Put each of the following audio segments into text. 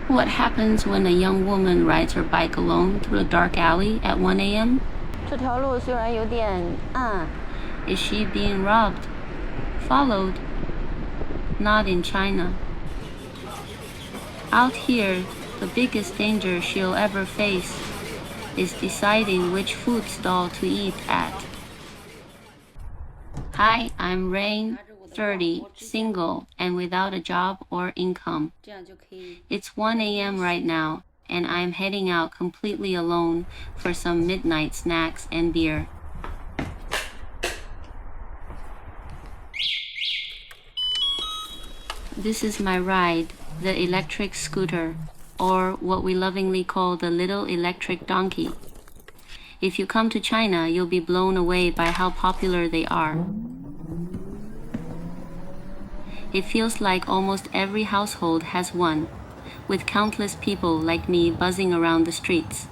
What happens when a young woman rides her bike alone through a dark alley at 1 a.m.? 这条路虽然有点暗 Is she being robbed? Followed? Not in China. Out here, the biggest danger she'll ever face is deciding which food stall to eat at. Hi, I'm Rain, 30, single, and without a job or income. It's 1 a.m. right now, and I'm heading out completely alone for some midnight snacks and beer. This is my ride, the electric scooter, or what we lovingly call the little electric donkey. If you come to China, you'll be blown away by how popular they are. It feels like almost every household has one, with countless people like me buzzing around the streets.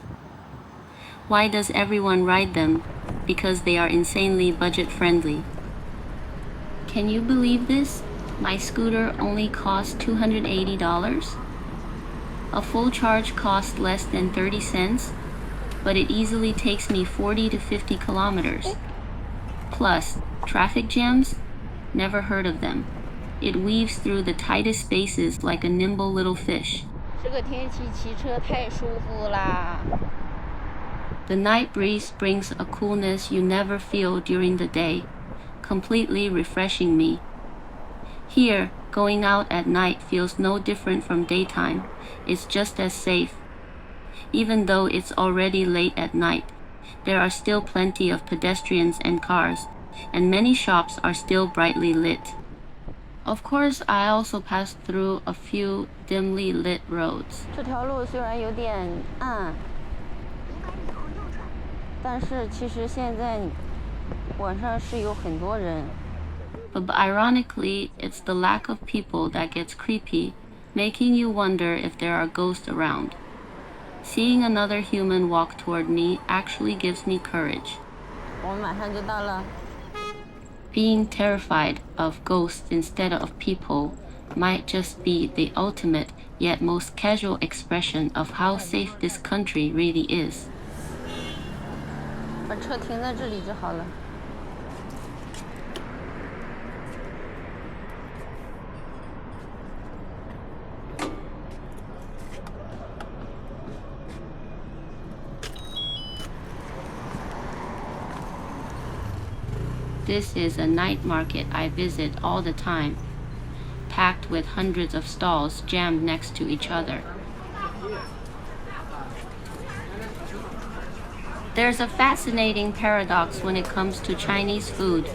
Why does everyone ride them? Because they are insanely budget-friendly. Can you believe this? My scooter only costs $280. A full charge costs less than 30 cents, but it easily takes me 40 to 50 kilometers. Plus, traffic jams? Never heard of them. It weaves through the tightest spaces like a nimble little fish. 这个天气骑车太舒服啦 The night breeze brings a coolness you never feel during the day, completely refreshing me. Here, going out at night feels no different from daytime. It's just as safe. Even though it's already late at night, there are still plenty of pedestrians and cars, and many shops are still brightly lit. Of course, I also passed through a few dimly lit roads. 这条路虽然有点暗但是其实现在晚上是有很多人 But ironically, it's the lack of people that gets creepy, making you wonder if there are ghosts around. Seeing another human walk toward me actually gives me courage. 我们马上就到了 Being terrified of ghosts instead of people might just be the ultimate yet most casual expression of how safe this country really is. 把车停在这里就好了 This is a night market I visit all the time, packed with hundreds of stalls jammed next to each other. There's a fascinating paradox when it comes to Chinese food.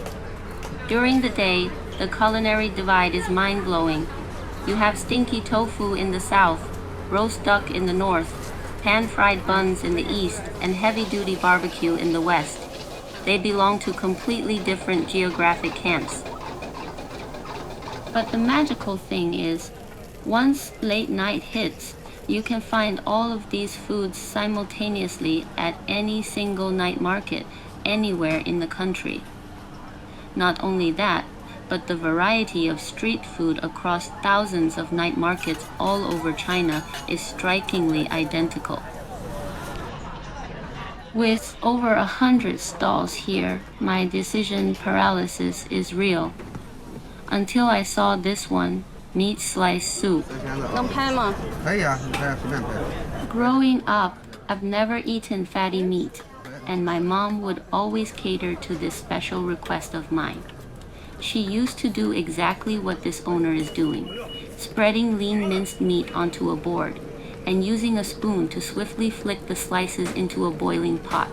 During the day, the culinary divide is mind-blowing. You have stinky tofu in the south, roast duck in the north, pan-fried buns in the east, and heavy-duty barbecue in the west. They belong to completely different geographic camps. But the magical thing is, once late night hits, you can find all of these foods simultaneously at any single night market anywhere in the country. Not only that, but the variety of street food across thousands of night markets all over China is strikingly identical. With over 100 stalls here, my decision paralysis is real. Until I saw this one, meat slice soup. 能拍吗 可以啊，你拍随便拍。 Growing up, I've never eaten fatty meat, and my mom would always cater to this special request of mine. She used to do exactly what this owner is doing, spreading lean minced meat onto a board, and using a spoon to swiftly flick the slices into a boiling pot,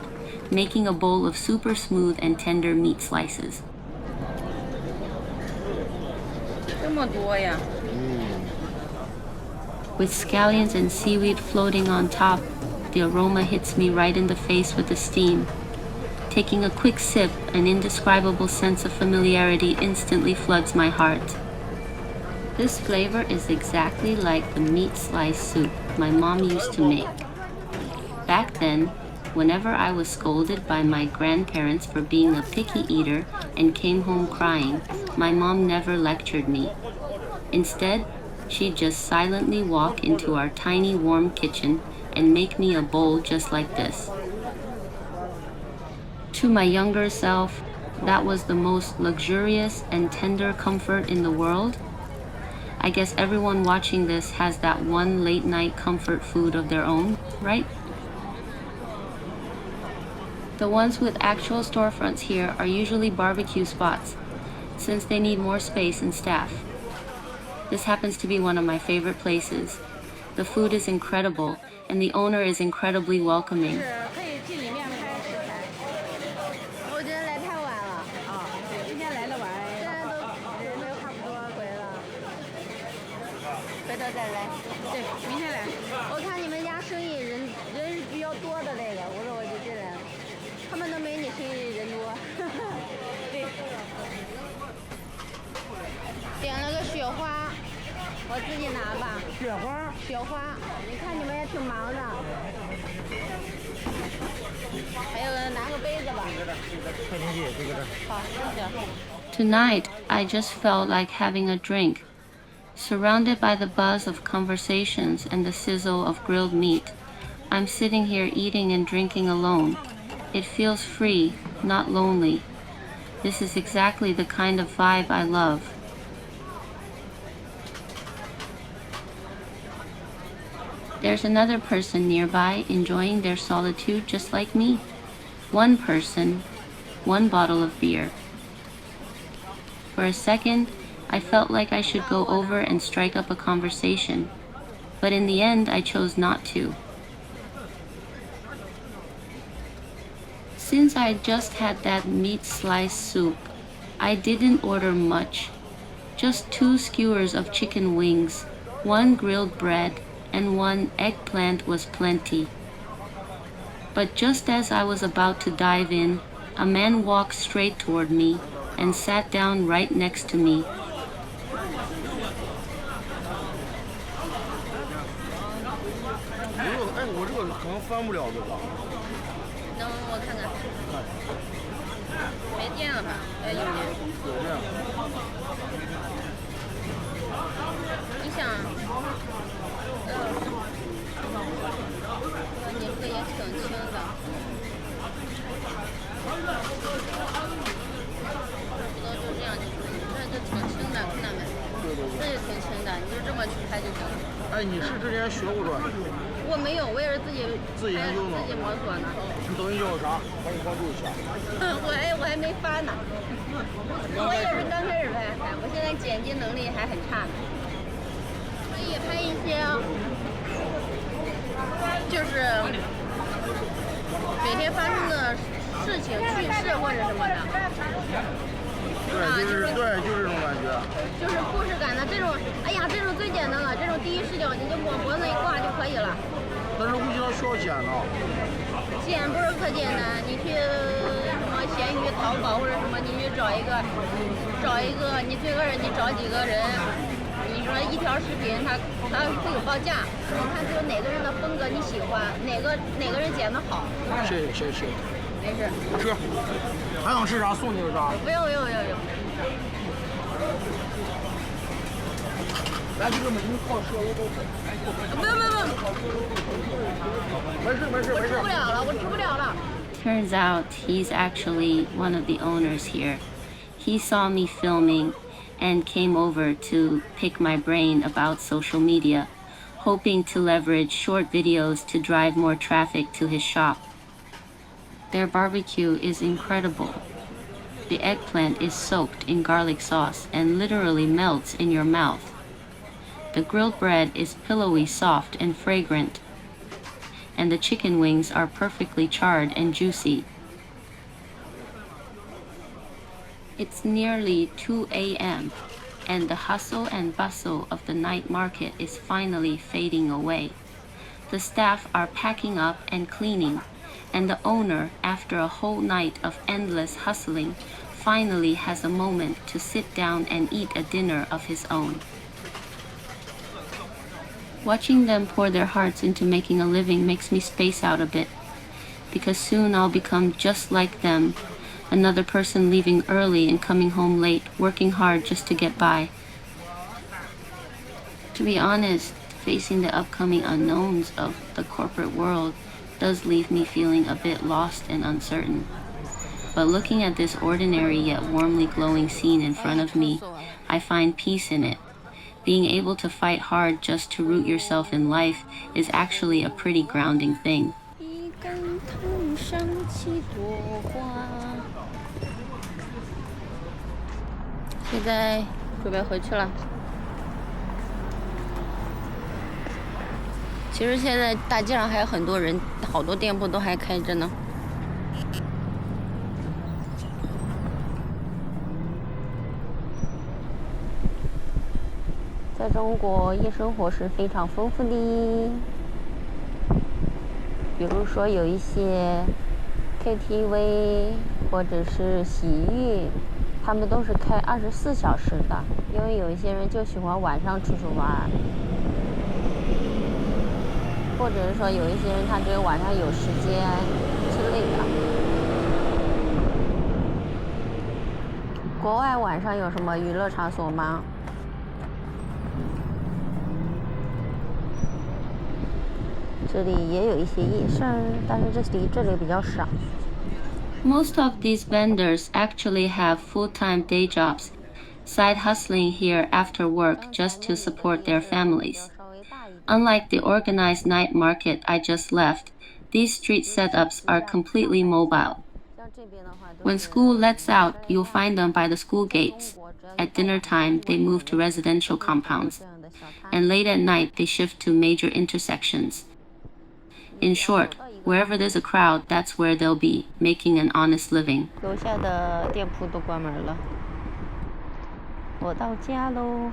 making a bowl of super smooth and tender meat slices. 这么多呀 With scallions and seaweed floating on top, the aroma hits me right in the face with the steam. Taking a quick sip, an indescribable sense of familiarity instantly floods my heart. This flavor is exactly like the meat slice soup my mom used to make. Back then, whenever I was scolded by my grandparents for being a picky eater and came home crying, my mom never lectured me. Instead, She'd just silently walk into our tiny warm kitchen and make me a bowl just like this. To my younger self, that was the most luxurious and tender comfort in the world. I guess everyone watching this has that one late night comfort food of their own, right? The ones with actual storefronts here are usually barbecue spots, since they need more space and staff. This happens to be one of my favorite places. The food is incredible, and the owner is incredibly welcoming. Tonight, I just felt like having a drink. Surrounded by the buzz of conversations and the sizzle of grilled meat, I'm sitting here eating and drinking alone. It feels free, not lonely. This is exactly the kind of vibe I love. There's another person nearby enjoying their solitude just like me. One person, one bottle of beer. For a second, I felt like I should go over and strike up a conversation, but in the end, I chose not to. Since I just had that meat slice soup, I didn't order much. Just 2 skewers of chicken wings, 1 grilled bread, and 1 eggplant was plenty. But just as I was about to dive in, a man walked straight toward me and sat down right next to me. Turns out he's actually one of the owners here. He saw me filming and came over to pick my brain about social media, hoping to leverage short videos to drive more traffic to his shop. Their barbecue is incredible. The eggplant is soaked in garlic sauce and literally melts in your mouth. The grilled bread is pillowy soft and fragrant, and the chicken wings are perfectly charred and juicy. It's nearly 2 a.m., and the hustle and bustle of the night market is finally fading away. The staff are packing up and cleaning, and the owner, after a whole night of endless hustling, finally has a moment to sit down and eat a dinner of his own. Watching them pour their hearts into making a living makes me space out a bit, because soon I'll become just like them, another person leaving early and coming home late, working hard just to get by. To be honest, facing the upcoming unknowns of the corporate world does leave me feeling a bit lost and uncertain. But looking at this ordinary yet warmly glowing scene in front of me, I find peace in it. Being able to fight hard just to root yourself in life is actually a pretty grounding thing. 一根藤上七朵花。现在准备回去了。其实现在大街上还有很多人，好多店铺都还开着呢。在中国，夜生活是非常丰富的，比如说有一些 KTV 或者是洗浴，他们都是开24小时的，因为有一些人就喜欢晚上出去玩，或者是说有一些人他只有晚上有时间之类的。国外晚上有什么娱乐场所吗？这里也有一些夜市，但是这里比较少。Most of these vendors actually have full-time day jobs, side hustling here after work just to support their families. Unlike the organized night market I just left, these street setups are completely mobile. When school lets out, you'll find them by the school gates. At dinner time, they move to residential compounds. And late at night, they shift to major intersections. In short, wherever there's a crowd, that's where they'll be, making an honest living. 楼下的店铺都关门了，我到家喽。